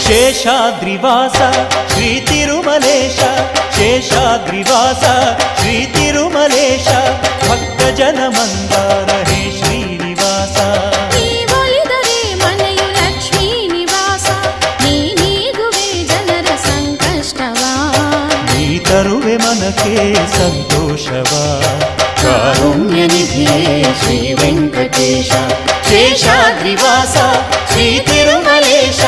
శేషాద్రివాస శ్రీ తిరుమలేశ శేషాద్రివాస శ్రీ తిరుమలేశ భక్తజన మందార హే ಶ್ರೀನಿವಾಸ ನೀವೊಲಿದರೆ ಮನೆಯು ಲಕ್ಷ್ಮೀ ನಿವಾಸ ನೀಗುವೆ ಜನರ ಸಂಕಷ್ಟವಾ ನೀ ತರುವೆ ಮನಕ್ಕೆ ಸಂತೋಷವಾ ಕಾರುಣ್ಯ ನಿಧಿಯೇ ಶ್ರೀ ವೆಂಕಟೇಶ ಶೇಷಾದ್ರಿವಾಸ ಶ್ರೀ ತಿರುಮಲೇಶ